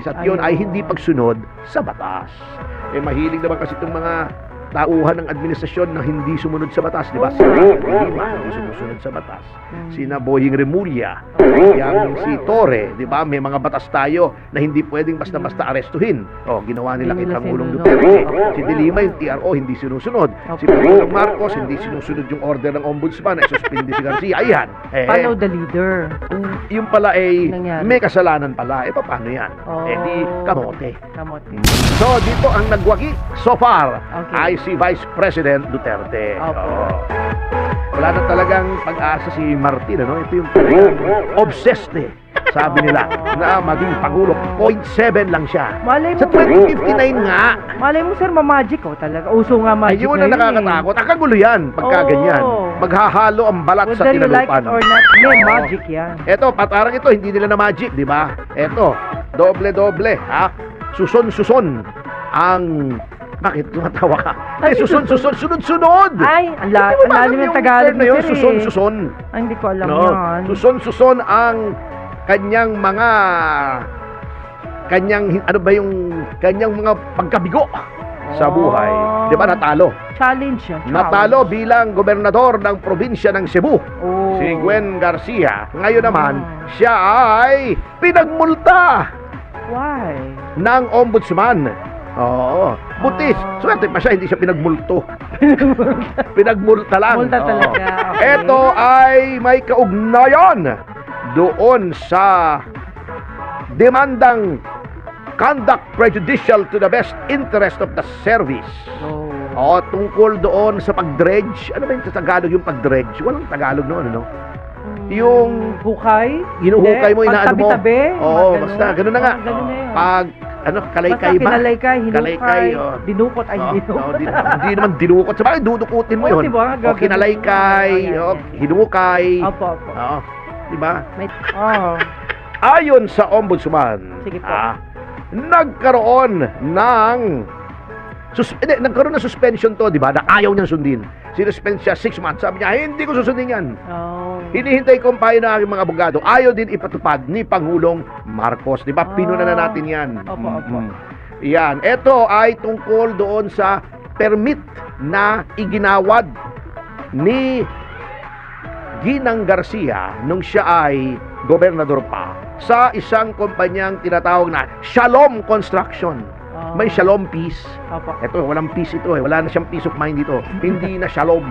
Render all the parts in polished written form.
At yun ay hindi pagsunod sa batas. Mahilig naman kasi itong mga tauhan ng administrasyon na hindi sumunod sa batas, di ba? Si Lima, hindi sumusunod sa batas. Sina Boying Remulla, yang si Torre, di ba? May mga batas tayo na hindi pwedeng basta-basta arestuhin. Ginawa nila kay Pangulong Duterte. Si De Lima, yung TRO, hindi sinusunod. Si Pangulong Marcos, hindi sinusunod yung order ng ombudsman, ay suspindi si Garcia. Ayan. Follow the leader. Yung pala ay Nangyari. may kasalanan pala. Paano yan? Di kamote. Kamote. So, dito ang nagwagi so far Okay. ay si Vice President Duterte. Opo. Wala na talagang pag-asa si Martin, ano? Ito yung talagang obsessed sabi nila, na maging Pangulo. 0.7 lang siya. Malay mo, Sa 2059 nga. malay mo, sir, mamagic talaga. Uso nga magic Ayun ang nakakatakot. Ang kagulo yan pagka ganyan. Maghahalo ang balat sa Whether you like it tinalupan. or not, may magic yan. Eto, patarang ito, hindi nila na magic, di ba? Eto, doble-doble, ha? Suson-suson ang... Bakit tumatawa ka? Suson-suson, sunod-sunod! Ay, ang lalim ng Tagalog na na yun, sir, suson-suson. Ay, hindi ko alam No? yan. Suson-suson ang kanyang mga... ano ba yung... Kanyang mga pagkabigo sa buhay. Di ba, natalo? Challenge yan. Natalo bilang gobernador ng probinsya ng Cebu. Oh. Si Gwen Garcia. Ngayon naman, siya ay pinagmulta Why? ng ombudsman. Oo. Butis. Swerte pa siya, hindi siya pinagmulto. Pinagmulta lang. Multa talaga. Okay. Ito ay may kaugnayan doon sa demandang conduct prejudicial to the best interest of the service. Oh. Tungkol doon sa pag-dredge. Ano ba yung sa Tagalog yung pag-dredge? Walang Tagalog noon, ano? Yung hukay? hinuhukay mo, inaano mo. Pagtabi-tabi? Basta, ganun na nga. Ganun na yun. Pag, kalaykay Basta ba? kinalaykay, hinukay, Kalaykay, dinukot, ay dinukot. Hindi naman dinukot. Sa bagay, dudukutin mo yun. Diba? Kinalaykay, hinukay. Opo. Diba? Oh. Ayon sa ombudsman, Sige po. nagkaroon ng nagkaroon ng suspension to, di ba? Na ayaw niyang sundin. Sinuspend siya 6 months. Sabi niya, hindi ko susundin yan. Oh. Hinihintay ko payo ng aking mga abogado. Ayaw din ipatupad ni Pangulong Marcos. Di ba? Pinuna na natin yan. Opo. Yan. Ito ay tungkol doon sa permit na iginawad ni Ginang Garcia nung siya ay gobernador pa sa isang kumpanyang tinatawag na Shalom Construction. May Shalom Peace. Opo. Ito, walang peace ito eh. Wala na siyang peace of mind dito. Hindi na Shalom.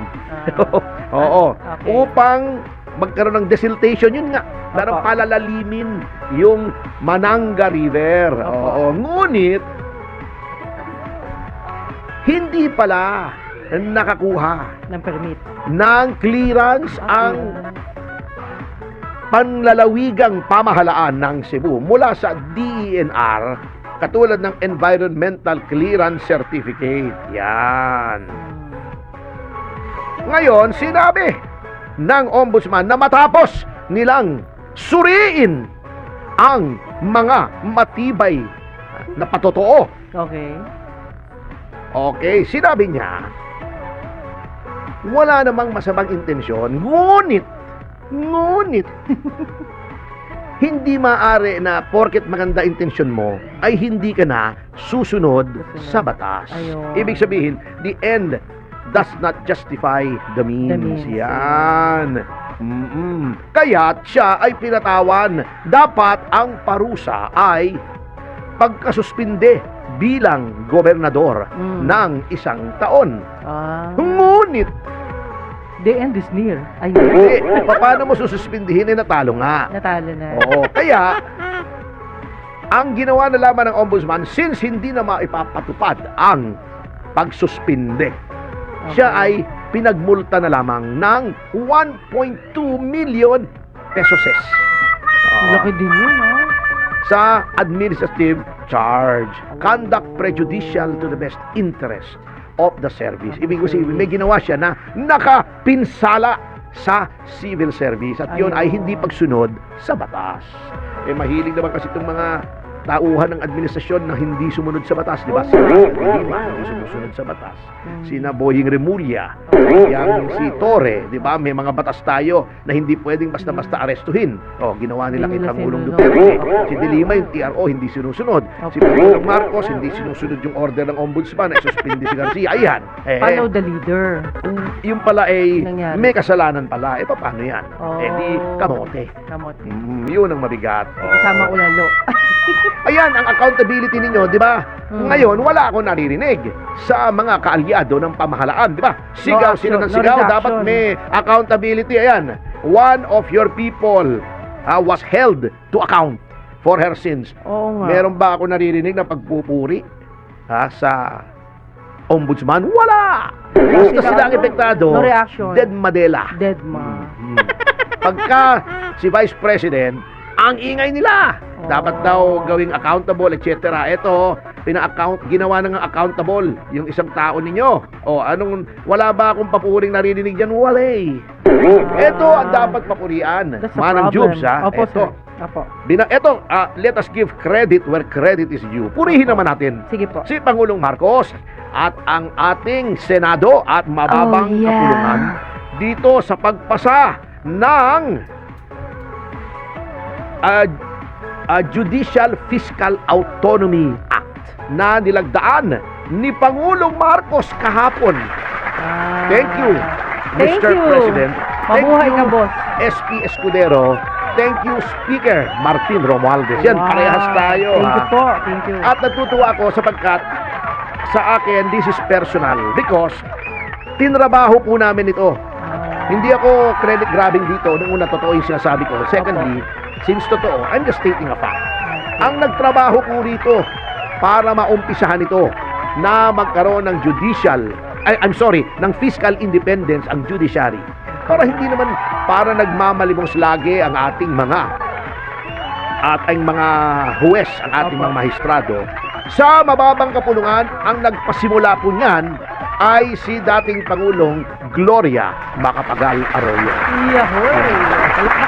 Okay. Upang magkaroon ng desiltation, yun nga. Parang Opo. palalalimin yung Mananga River. Ngunit, hindi pala nakakuha Ng permit. ng clearance ang panlalawigang pamahalaan ng Cebu mula sa DENR, katulad ng Environmental Clearance Certificate. Yan. Ngayon, sinabi ng ombudsman na matapos nilang suriin ang mga matibay na patotoo. Okay. Sinabi niya, wala namang masamang intensyon, ngunit, hindi maaari na porket maganda intensyon mo, ay hindi ka na susunod sa batas. Ayun. Ibig sabihin, the end does not justify the means. Yan. Kaya't siya ay pinatawan. Dapat ang parusa ay pagkasuspinde bilang gobernador ng 1 taon. Ngunit, the end is near. hindi. Paano mo sususpindihin? Natalo nga. Natalo na. Kaya, ang ginawa na lamang ng ombudsman, since hindi na maipapatupad ang pagsuspinde, siya ay pinagmulta na lamang ng 1.2 million pesos. Laki din yun, Sa administrative charge. Conduct prejudicial to the best interest of the service. Ibig sabihin, may ginawa siya na nakapinsala sa civil service. At yun ay hindi pagsunod sa batas. Mahilig naman kasi itong mga tauhan ng administrasyon na hindi sumunod sa batas, di ba? Hindi sumusunod sa batas. Sina Boying Remulla, yang si Torre, di ba? May mga batas tayo na hindi pwedeng basta-basta arestuhin. Ginawa nila kay Hindi nila Pangulong sinunod. Duterte. Si De Lima, yung TRO, hindi sinusunod. Si Pangulong Marcos, hindi sinusunod yung order ng ombudsman, ay suspindi si Garcia. Ayan. Follow the leader. Yung pala ay Nangyari. may kasalanan pala. Paano yan? Di kamote. Kamote. Yun ang mabigat. Kasama ulalo. Ayan, ang accountability ninyo, di ba? Ngayon, wala akong naririnig sa mga kaalyado ng pamahalaan, di ba? Sigaw No sila ng action, no sigaw, reduction. dapat may accountability. Ayan, one of your people was held to account for her sins. Oo nga. Meron ba ako naririnig na pagpupuri sa ombudsman? Wala! Basta sila ang epektado, No reaction. dead Madela. Dead ma. Pagka si Vice President, ang ingay nila. Dapat daw gawing accountable, etc. Ito, ginawa na nga accountable yung isang tao ninyo. Wala ba akong papuring naririnig dyan? Wala eh. Ito ang dapat papurian. That's a Manang problem. Jubes, ha? Opo, Ito. sir. Opo. Let us give credit where credit is due. Purihin naman natin Sige po. si Pangulong Marcos at ang ating Senado at mababang Oh, yeah. kapulungan dito sa pagpasa ng Judicial Fiscal Autonomy Act na nilagdaan ni Pangulong Marcos kahapon. Thank you, Thank Mr. you. President. Mabuhay Thank ka, you, boss. SP Escudero. Thank you, Speaker Martin Romualdez. Yan, Wow. parehas tayo. Thank you ha? po. Thank you. At natutuwa ako sapagkat sa akin, this is personal because tinrabaho po namin ito. Hindi ako credit grabbing dito. Nung una, totoo yung sinasabi ko. Secondly, since totoo, I'm just stating a fact. Ang nagtrabaho po rito para maumpisahan ito na magkaroon ng ng fiscal independence ang judiciary. Para hindi naman para nagmamalimos lagi ang ating mga huwes, ang ating mga mahistrado. Sa mababang kapulungan, ang nagpasimula po niyan ay si dating Pangulong Gloria Macapagal Arroyo. Yahoy.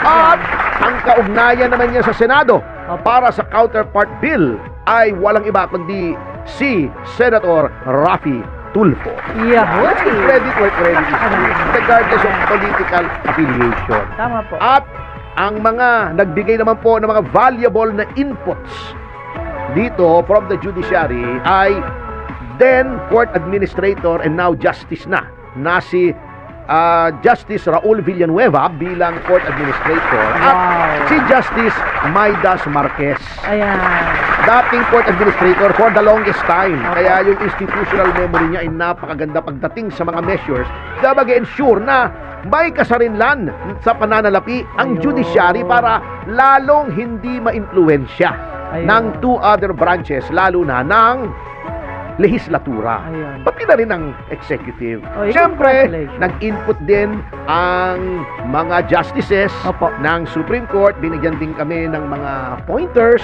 At ang kaugnayan naman niya sa Senado para sa counterpart bill ay walang iba kundi si Senator Raffy Tulfo. Yahoy. Credit where credit is due, regardless of political affiliation. Tama po. At ang mga nagbigay naman po ng mga valuable na inputs dito from the judiciary ay then court administrator and now justice na si Justice Raul Villanueva bilang court administrator at si Justice Maidas Marquez, Ayan. dating court administrator for the longest time. Kaya yung institutional memory niya ay napakaganda pagdating sa mga measures na mag-ensure na may kasarinlan sa pananalapi ang Ayun. judiciary para lalong hindi ma-impluensya Ayun. ng two other branches, lalo na ng lehislatura. Ayun. Pati na rin ang executive. Oy, Siyempre, congratulations. nag-input din ang mga justices Opo. ng Supreme Court. Binigyan din kami ng mga pointers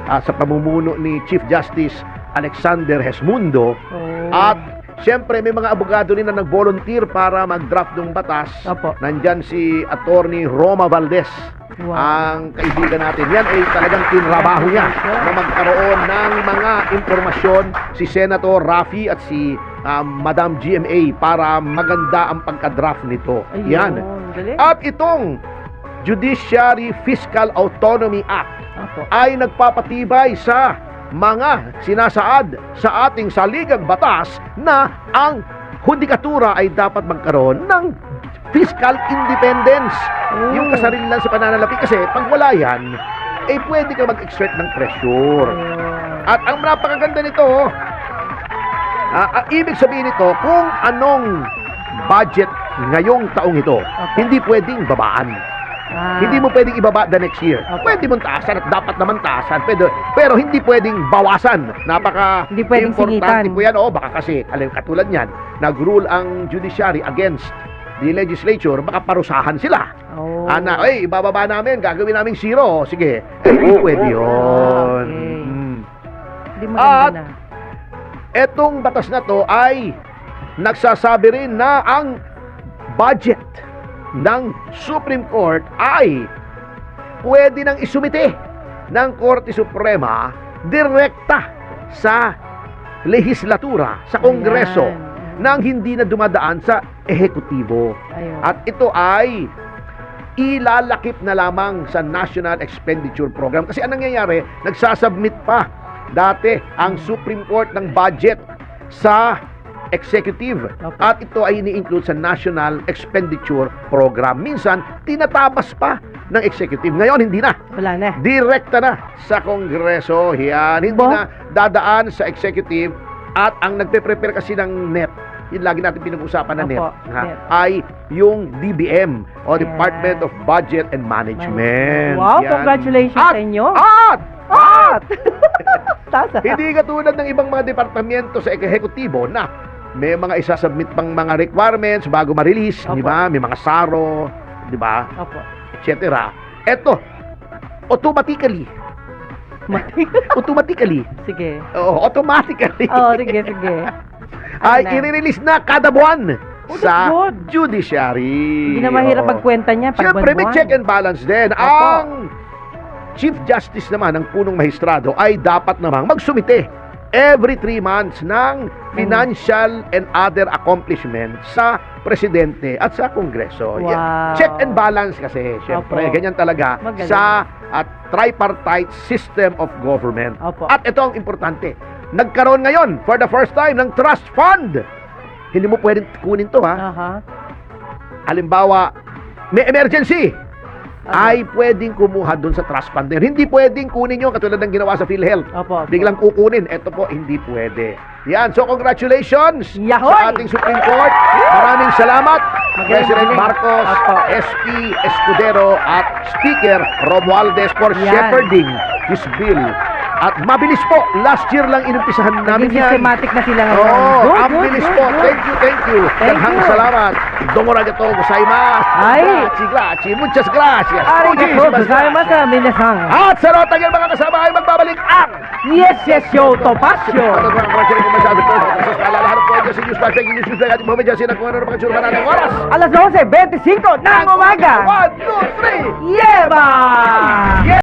sa pamumuno ni Chief Justice Alexander Hesmundo. Oh. At siyempre, may mga abogado rin na nag-volunteer para mag-draft ng batas. Opo. Nandyan si Attorney Roma Valdez. Wow. Ang kaibigan natin. Yan ay talagang tinrabaho niya na magkaroon ng mga impormasyon si Senator Raffy at si Madam GMA para maganda ang pagka-draft nito. Ayun. Yan. Galing. At itong Judiciary Fiscal Autonomy Act Opo. ay nagpapatibay sa mga sinasaad sa ating saligang batas na ang hudikatura ay dapat magkaroon ng fiscal independence. Oh. Yung kasarinlan sa pananalapi kasi pag wala yan, pwede ka mag-exert ng pressure. Ayun. At ang napakaganda nito, ang ibig sabihin nito, kung anong budget ngayong taong ito, hindi pwedeng babaan. Hindi mo pwedeng ibaba the next year. Pwede mong taasan at dapat naman taasan. Pero hindi pwedeng bawasan. Hindi pwedeng Importante singitan. po yan. Baka kasi, katulad niyan, nag-rule ang judiciary against the legislature, baka parusahan sila. Oh. Ibababa namin, gagawin namin zero. Sige, hindi pwede yun. Okay. Mm. Hindi maganda At na. Etong batas na to ay nagsasabi rin na ang budget ng Supreme Court ay pwede nang isumite ng Korte Suprema direkta sa lehislatura, sa kongreso, Ayan. nang hindi na dumadaan sa ehekutibo. Ayun. At ito ay ilalakip na lamang sa National Expenditure Program. Kasi anong nangyayari, nagsasubmit pa dati ang Supreme Court ng budget sa executive. Okay. At ito ay ini-include sa National Expenditure Program. Minsan, tinatabas pa ng executive. Ngayon, hindi na. Wala na. Direkta na sa Kongreso. Yan. Hindi Bo? na dadaan sa executive. At ang nagpe-prepare kasi ng NEP, yun lagi natin pinag-usapan na NEP, Opo, ha, NEP. ay yung DBM o Ayan. Department of Budget and Management. Wow, Yan. congratulations At- sa inyo. At! At! Tasa. Hindi katulad ng ibang mga departamento sa ehekutibo na may mga isasubmit pang mga requirements bago ma-release, Opo. di ba? May mga SARO, di ba? Opo. Etc. Ito, automatically, Sige. automatically, Oh, sige, sige. ay Ano na? i-release na kada buwan Oh, that's sa good. judiciary. Hindi na mahirap Oo. magkwenta niya pag Siyempre, may buwan-buwan. check and balance din. Opo. Ang Chief Justice naman ng punong mahistrado ay dapat namang magsumite every 3 months ng financial and other accomplishments sa presidente at sa kongreso. Wow. Yan. Check and balance kasi, syempre, Opo. ganyan talaga Magaling. sa tripartite system of government. Opo. At ito ang importante. Nagkaroon ngayon, for the first time, ng trust fund. Hindi mo pwedeng kunin to, ha? Aha. Halimbawa, may emergency, Opo. ay pwedeng kumuha doon sa trust fund na yun. Hindi pwedeng kunin yun katulad ng ginawa sa PhilHealth. Opo. Biglang kukunin. Ito po, hindi pwede. Yan. So, congratulations Yahoy! sa ating Supreme Court. Maraming salamat. Magaling, President magaling. Marcos, Opo. SP Escudero, at Speaker Romualdez for Yan. shepherding his bill. At mabilis po. Last year lang inumpisahan namin Naging yan. systematic na sila ngayon. Oo, Good, ang good, bilis good, po. good. Thank you. Thank Daghang you. salamat. Domoraga to gozaimasu. Ay. Grazie. Muchas gracias. Arigatou Muchísimas gozaimasu, gracias. minasan. At sa notang yan, mga kasama ay magbabalik ang Yes, yo, topasyo. at ang mga kamasya rin kung masabi ko. Sa alalahan po ito si News Flash, News News, ating mga medya sila kung ano na mga tsurma natin oras. Alas 12:25 ng umaga. 1, 2, 3. Yeba!